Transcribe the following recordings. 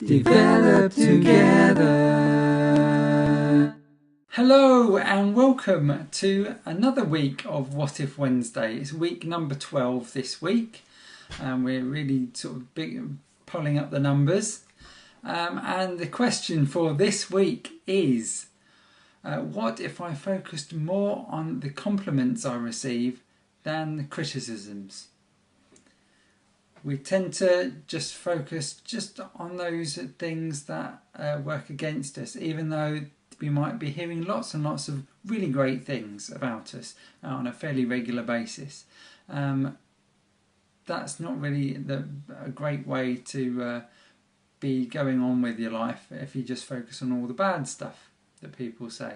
develop together. Hello and welcome to another week of What If Wednesday. It's week number 12 this week, and we're really sort of pulling up the numbers. And the question for this week is, what if I focused more on the compliments I receive than the criticisms? We tend to just focus just on those things that work against us, even though we might be hearing lots and lots of really great things about us on a fairly regular basis. That's not really a great way to be going on with your life if you just focus on all the bad stuff that people say.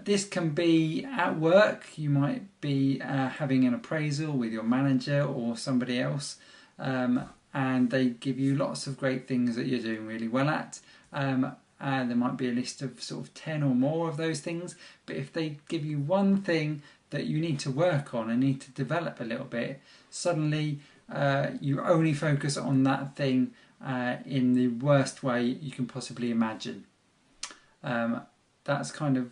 This can be at work. You might be having an appraisal with your manager or somebody else, and they give you lots of great things that you're doing really well at. There might be a list of sort of 10 or more of those things, but if they give you one thing that you need to work on and need to develop a little bit, suddenly you only focus on that thing in the worst way you can possibly imagine. That's kind of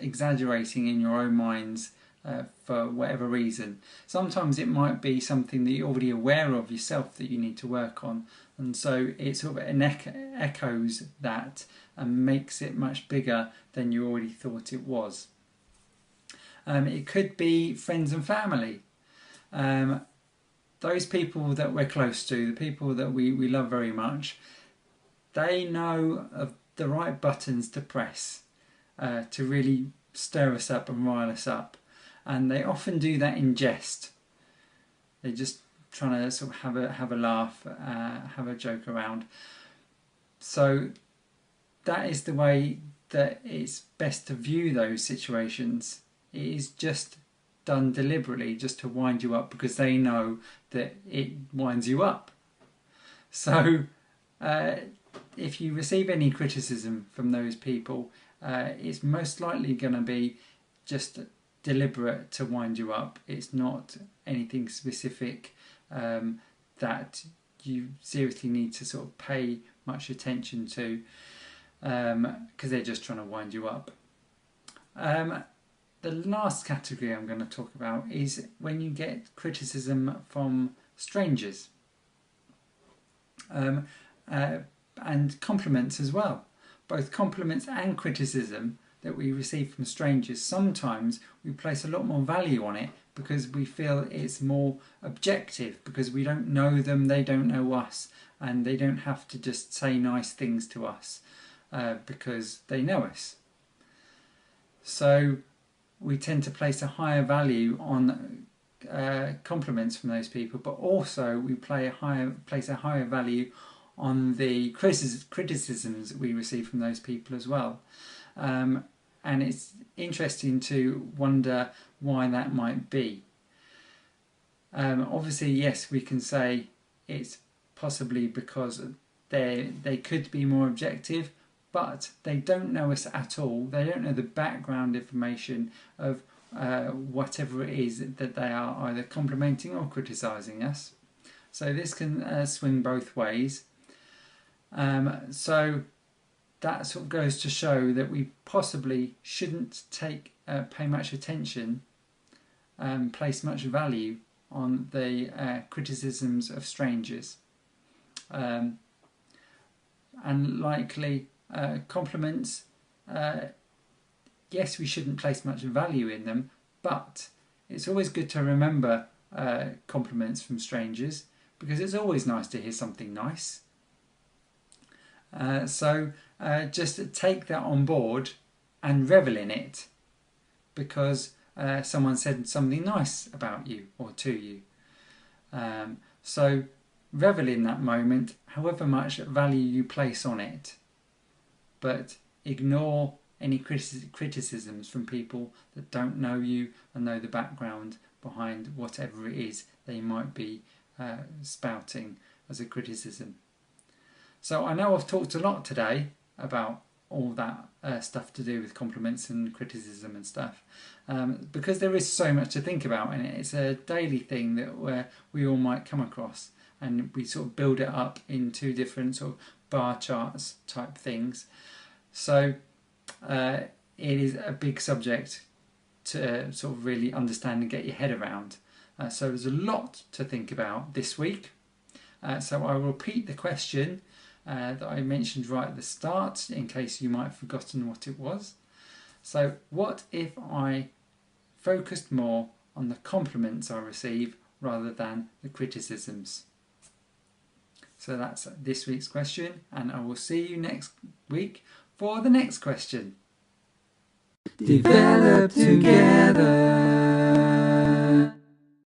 exaggerating in your own minds for whatever reason. Sometimes it might be something that you're already aware of yourself that you need to work on, and so it sort of echoes that and makes it much bigger than you already thought it was. It could be friends and family. Those people that we're close to, the people that we love very much, they know of the right buttons to press to really stir us up and rile us up, and they often do that in jest. They're just trying to sort of have a laugh, have a joke around. So that is the way that it's best to view those situations. It is just done deliberately, just to wind you up, because they know that it winds you up. So if you receive any criticism from those people, it's most likely going to be just deliberate to wind you up. It's not anything specific that you seriously need to sort of pay much attention to, because they're just trying to wind you up. The last category I'm going to talk about is when you get criticism from strangers, and compliments as well. Both compliments and criticism that we receive from strangers, sometimes we place a lot more value on it because we feel it's more objective, because we don't know them, they don't know us, and they don't have to just say nice things to us because they know us. So we tend to place a higher value on compliments from those people, but also we place a higher value on the criticisms that we receive from those people as well. And it's interesting to wonder why that might be. Obviously, yes, we can say it's possibly because they could be more objective, but they don't know us at all. They don't know the background information of whatever it is that they are either complimenting or criticising us. So this can swing both ways. So that sort of goes to show that we possibly shouldn't pay much attention and place much value on the criticisms of strangers. And likely compliments, yes, we shouldn't place much value in them, but it's always good to remember compliments from strangers, because it's always nice to hear something nice. So just take that on board and revel in it, because someone said something nice about you or to you. So revel in that moment, however much value you place on it, but ignore any criticisms from people that don't know you and know the background behind whatever it is they might be spouting as a criticism. So I know I've talked a lot today about all that stuff to do with compliments and criticism and stuff, because there is so much to think about, and it's a daily thing that we all might come across. and we sort of build it up in two different sort of bar charts type things. So it is a big subject to sort of really understand and get your head around. So there's a lot to think about this week. So I will repeat the question that I mentioned right at the start in case you might have forgotten what it was. So what if I focused more on the compliments I receive rather than the criticisms? So that's this week's question, and I will see you next week for the next question. Develop together.